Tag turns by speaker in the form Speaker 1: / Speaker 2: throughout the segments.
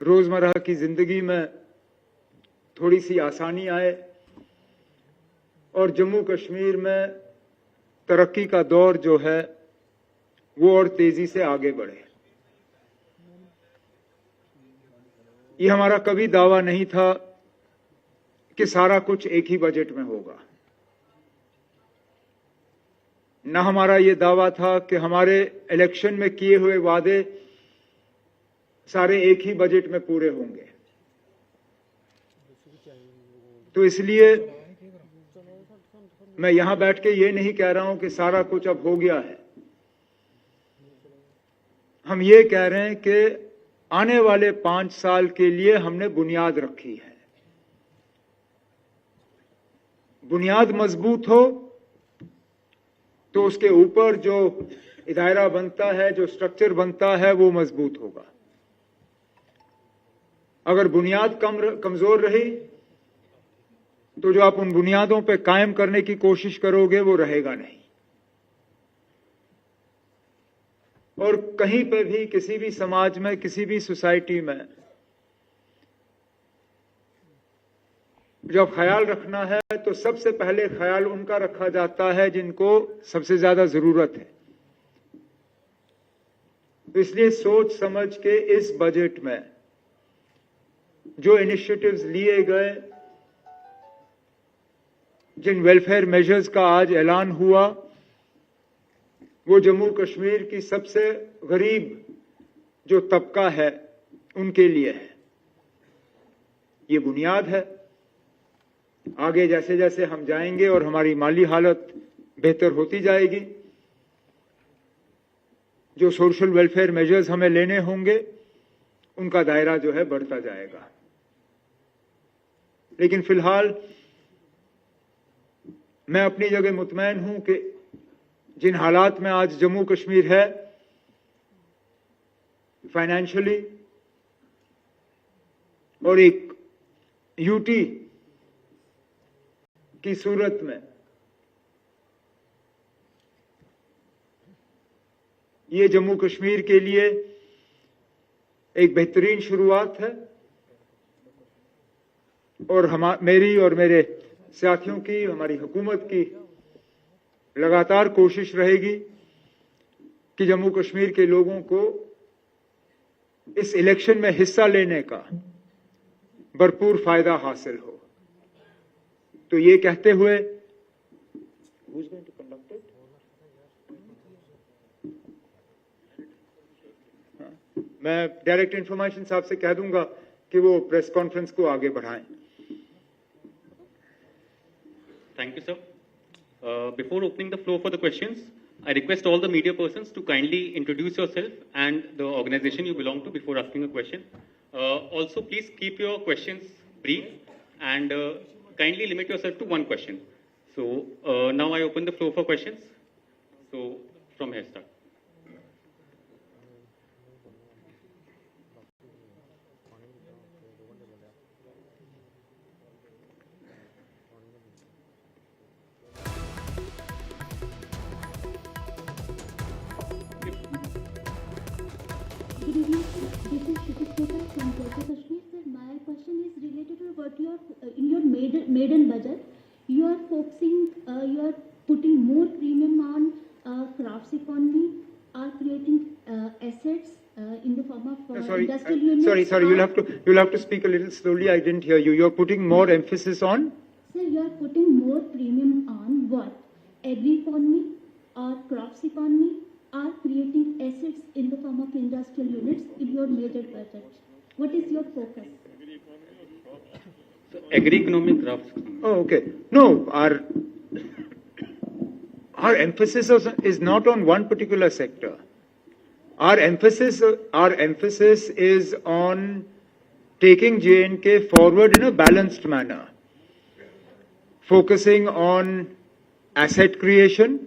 Speaker 1: रोजमर्रा की जिंदगी में थोड़ी सी आसानी आए और जम्मू कश्मीर में तरक्की का दौर जो है वो और तेजी से आगे बढ़े। ये हमारा कभी दावा नहीं था कि सारा कुछ एक ही बजट में होगा। न हमारा ये दावा था कि हमारे इलेक्शन में किए हुए वादे सारे एक ही बजट में पूरे होंगे। तो इसलिए मैं यहां बैठ के ये नहीं कह रहा हूं कि सारा कुछ अब हो गया है। हम ये कह रहे हैं कि आने वाले 5 साल के लिए हमने बुनियाद रखी है। बुनियाद मजबूत हो तो उसके ऊपर जो दायरा बनता है, जो स्ट्रक्चर बनता है, वो मजबूत होगा। अगर बुनियाद कमजोर रही तो जो आप उन बुनियादों पे कायम करने की कोशिश करोगे वो रहेगा नहीं। और कहीं पे भी, किसी भी समाज में, किसी भी सोसाइटी में जब ख्याल रखना है तो सबसे पहले ख्याल उनका रखा जाता है जिनको सबसे ज्यादा जरूरत है। तो इसलिए सोच समझ के इस बजट में जो इनिशिएटिव्स लिए गए, जिन वेलफेयर मेजर्स का आज ऐलान हुआ, वो जम्मू कश्मीर की सबसे गरीब जो तबका है उनके लिए है। ये बुनियाद है। आगे जैसे जैसे हम जाएंगे और हमारी माली हालत बेहतर होती जाएगी, जो सोशल वेलफेयर मेजर्स हमें लेने होंगे उनका दायरा जो है बढ़ता जाएगा। लेकिन फिलहाल मैं अपनी जगह मुतमैन हूं कि जिन हालात में आज जम्मू कश्मीर है, फाइनेंशियली और एक यूटी की सूरत में, ये जम्मू कश्मीर के लिए एक बेहतरीन शुरुआत है। और मेरी और मेरे साथियों की, हमारी हुकूमत की लगातार कोशिश रहेगी कि जम्मू कश्मीर के लोगों को इस इलेक्शन में हिस्सा लेने का भरपूर फायदा हासिल हो। तो ये कहते हुए मैं डायरेक्ट इंफॉर्मेशन साहब से कह दूंगा कि वो प्रेस कॉन्फ्रेंस को आगे बढ़ाएं।
Speaker 2: Thank you, sir. Before opening the floor for the questions, I request all the media persons to kindly introduce yourself and the organization you belong to before asking a question. Also, please keep your questions brief and kindly limit yourself to one question. So now I open the floor for questions. So from here start.
Speaker 3: Good evening, this is Shruti Khota from Jammu Kashmir. Sir, my question is related to what you are in your maiden budget. You are focusing, you are putting more premium on crafts economy, are creating assets in the form of industrial units.
Speaker 1: Sorry. You'll have to speak a little slowly. I didn't hear you. You're putting more emphasis on.
Speaker 3: Sir, you are putting more premium on what? Agri economy or crafts economy? Are creating assets in the form of industrial units in your major budget. What is your focus?
Speaker 2: So, agri-economic crafts.
Speaker 1: Oh, okay. No, our emphasis is not on one particular sector. Our emphasis is on taking J&K forward in a balanced manner, focusing on asset creation,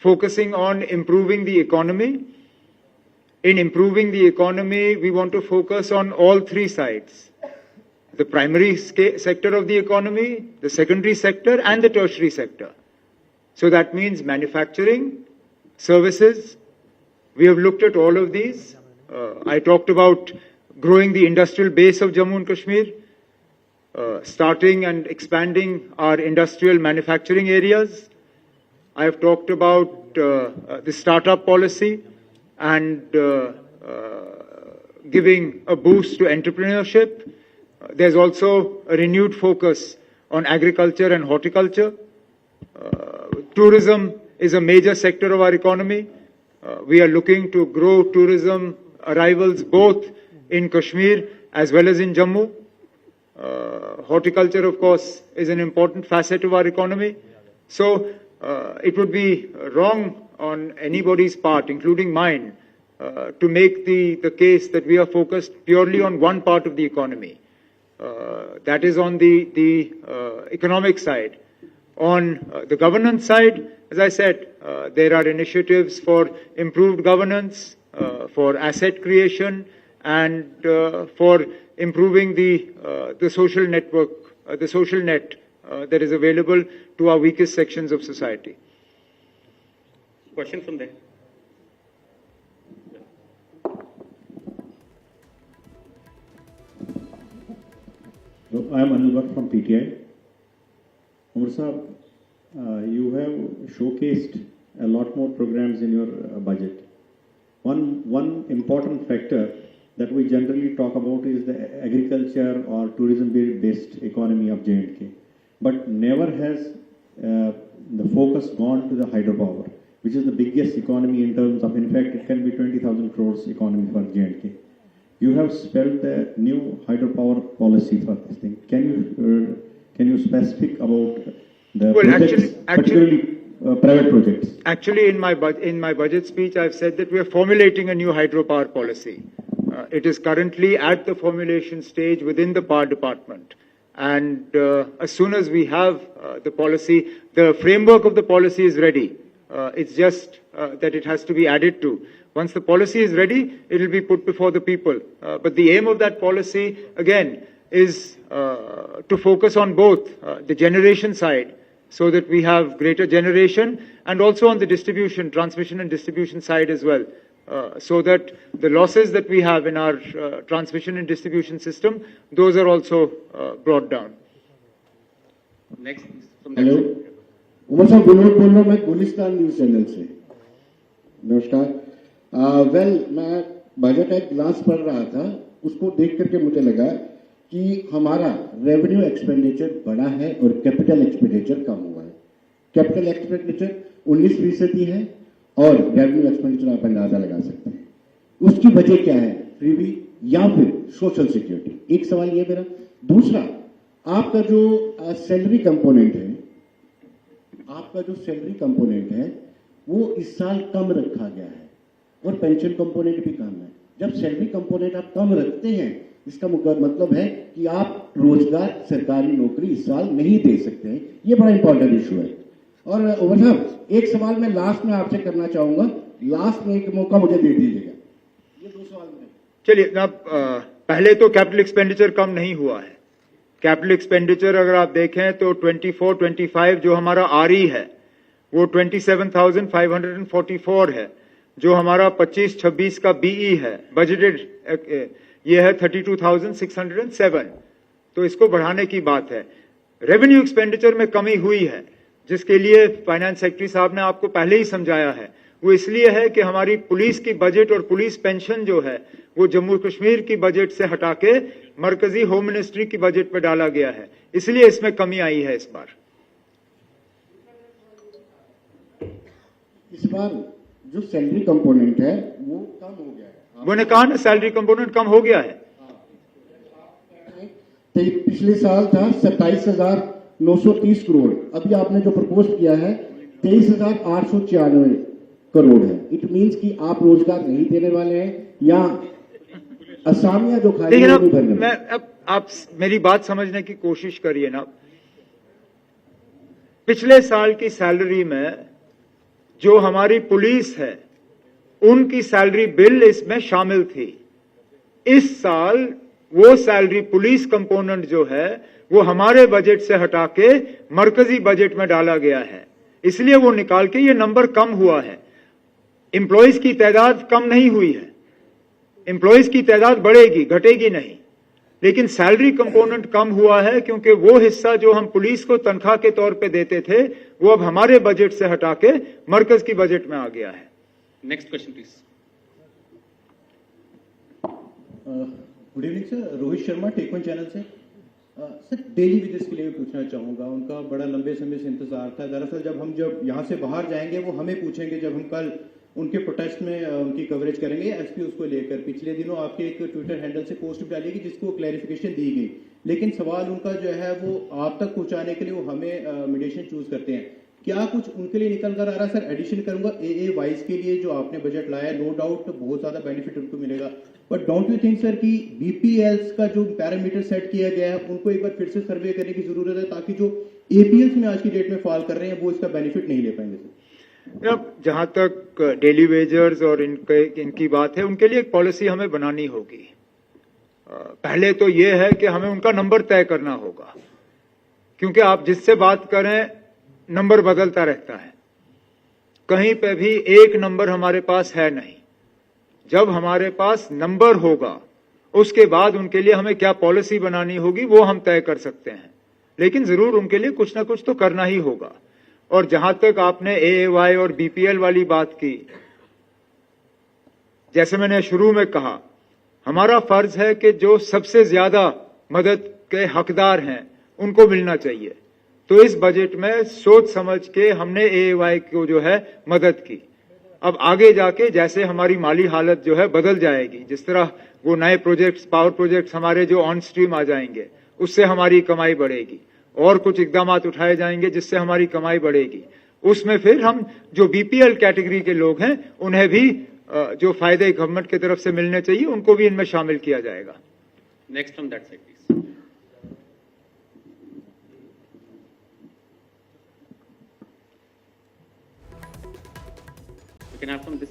Speaker 1: focusing on improving the economy. In improving the economy, we want to focus on all three sides: the primary sector of the economy, the secondary sector, and the tertiary sector. So that means manufacturing, services. We have looked at all of these. I talked about growing the industrial base of Jammu and Kashmir, starting and expanding our industrial manufacturing areas. I have talked about the startup policy and giving a boost to entrepreneurship. There's also a renewed focus on agriculture and horticulture. Tourism is a major sector of our economy. We are looking to grow tourism arrivals both in Kashmir as well as in Jammu. Horticulture, of course, is an important facet of our economy. So it would be wrong on anybody's part, including mine, to make the case that we are focused purely on one part of the economy. That is on the economic side. On the governance side, as I said, there are initiatives for improved governance, for asset creation, and for improving the social network, the social net that is available to our weakest sections of society.
Speaker 2: Question from there.
Speaker 4: I am Anil Bhatt from PTI. Umar Sahab, you have showcased a lot more programs in your budget. One important factor that we generally talk about is the agriculture or tourism-based economy of J&K. But never has the focus gone to the hydropower, which is the biggest economy in terms of, in fact, it can be 20,000 crores economy for J&K. You have spelled the new hydropower policy for this thing. Can you specific about the projects, particularly private projects?
Speaker 1: Actually, in my budget speech, I've said that we are formulating a new hydropower policy. It is currently at the formulation stage within the Power Department. And as soon as we have the policy, the framework of the policy is ready. It's just that it has to be added to. Once the policy is ready, it will be put before the people. But the aim of that policy, again, is to focus on both the generation side, so that we have greater generation, and also on the distribution, transmission and distribution side as well, so that the losses that we have in our transmission and distribution system, those are also brought down.
Speaker 2: Next.
Speaker 5: Hello, Umar साहब विनोद बोल रहा हूँ, मैं Gulistan news channel से। नमस्कार। मैं budget एक glass पढ़ रहा था, उसको देख करके मुझे लगा कि हमारा रेवेन्यू एक्सपेंडिचर बढ़ा है और कैपिटल एक्सपेंडिचर कम हुआ है। कैपिटल एक्सपेंडिचर 19% है और रेवेन्यू एक्सपेंडिचर आप अंदाजा लगा सकते हैं। उसकी वजह क्या है? फ्रीबी या फिर सोशल सिक्योरिटी? एक सवाल ये मेरा। दूसरा, आपका जो सैलरी कंपोनेंट है, वो इस साल कम रखा गया है और पेंशन कंपोनेंट भी कम है। जब सैलरी कंपोनेंट आप कम रखते हैं, इसका मतलब है कि आप रोजगार, सरकारी नौकरी इस साल नहीं दे सकते हैं। ये बड़ा इंपॉर्टेंट इशू है। और उमर साहब, एक सवाल मैं लास्ट में आपसे करना चाहूंगा, लास्ट में एक मौका मुझे दे दीजिएगा। ये 2 सवाल में। चलिए,
Speaker 1: पहले तो कैपिटल एक्सपेंडिचर कम नहीं हुआ है। कैपिटल एक्सपेंडिचर अगर आप देखें तो 24-25 जो हमारा आरई है, वो 27,544 है। जो हमारा 25-26 का बीई है, बजटेड, ये है 32,607। तो इसको बढ़ाने की बात है। रेवेन्यू एक्सपेंडिचर में कमी हुई है, जिसके लिए फाइनेंस सेक्रेटरी साहब ने आपको पहले ही समझाया है। वो इसलिए है कि हमारी पुलिस की बजट और पुलिस पेंशन जो है, वो जम्मू कश्मीर की बजट से हटा के मरकजी होम मिनिस्ट्री की बजट में डाला गया है, इसलिए इसमें कमी आई है इस बार।
Speaker 5: इस बार जो सैलरी कंपोनेंट है वो कम हो गया है।
Speaker 1: मैंने कहा ना, सैलरी कंपोनेंट कम हो गया है।
Speaker 5: पिछले साल था 27,930 करोड़, अभी आपने जो प्रपोज किया है 23,896 करोड़ है। इट मींस कि आप रोजगार नहीं देने वाले हैं या असामियां जो खाली है नहीं भरने।
Speaker 1: मैं अब आप मेरी बात समझने की कोशिश करिए ना। पिछले साल की सैलरी में जो हमारी पुलिस है, उनकी सैलरी बिल इसमें शामिल थी। इस साल वो सैलरी पुलिस कंपोनेंट जो है, वो हमारे बजट से हटा के मरकजी बजट में डाला गया है, इसलिए वो निकाल के ये नंबर कम हुआ है। एम्प्लॉइज की तादाद कम नहीं हुई है। एम्प्लॉयज की तादाद बढ़ेगी, घटेगी नहीं, लेकिन सैलरी कंपोनेंट कम हुआ है क्योंकि वो हिस्सा जो हम पुलिस को तनख्वाह के तौर पे देते थे वो अब हमारे बजट से हटा के मरकज की बजट में आ गया है।
Speaker 2: Next question, please.
Speaker 6: Good evening sir, Rohit Sharma take one channel से। सर डेली विजिट्स के लिए भी पूछना चाहूँगा, उनका बड़ा लंबे समय से इंतजार था। दरअसल जब यहाँ से बाहर जाएंगे वो हमें पूछेंगे जब हम कल उनके प्रोटेस्ट में उनकी कवरेज करेंगे एसपी उसको लेकर। पिछले दिनों आपके एक ट्विटर हैंडल से पोस्ट भी डाली गई जिसको क्लैरिफिकेशन दी गई, लेकिन सवाल उनका जो है वो आप तक पहुंचाने के लिए वो हमें मीडिएशन चूज करते हैं। क्या कुछ उनके लिए निकल कर आ रहा है? सर एडिशन करूंगा AA वाइज के लिए जो आपने बजट लाया है, नो डाउट बहुत ज्यादा बेनिफिट उनको मिलेगा, but don't you think sir कि BPLs का जो पैरामीटर सेट किया गया है उनको एक बार फिर से सर्वे करने की जरूरत है ताकि जो APLs में आज की डेट में फॉल कर रहे हैं वो इसका बेनिफिट नहीं ले पाएंगे सर?
Speaker 1: अब जहां तक डेली वेजर्स और इनकी बात है, उनके लिए एक पॉलिसी हमें बनानी होगी। पहले तो ये है कि हमें उनका नंबर तय करना होगा, क्योंकि आप जिससे बात करें नंबर बदलता रहता है, कहीं पे भी एक नंबर हमारे पास है नहीं। जब हमारे पास नंबर होगा उसके बाद उनके लिए हमें क्या पॉलिसी बनानी होगी वो हम तय कर सकते हैं, लेकिन जरूर उनके लिए कुछ ना कुछ तो करना ही होगा। और जहां तक आपने AAY और BPL वाली बात की, जैसे मैंने शुरू में कहा, हमारा फर्ज है कि जो सबसे ज्यादा मदद के हकदार हैं उनको मिलना चाहिए। तो इस बजट में सोच समझ के हमने AAY को जो है मदद की। अब आगे जाके जैसे हमारी माली हालत जो है बदल जाएगी, जिस तरह वो नए प्रोजेक्ट्स, पावर प्रोजेक्ट्स हमारे जो ऑन स्ट्रीम आ जाएंगे, उससे हमारी कमाई बढ़ेगी, और कुछ इकदाम उठाए जाएंगे जिससे हमारी कमाई बढ़ेगी। उसमें फिर हम जो BPL कैटेगरी के लोग हैं उन्हें भी जो फायदे गवर्नमेंट की तरफ से मिलने चाहिए उनको भी इनमें शामिल किया जाएगा।
Speaker 2: Next from that side, please. You can have from this.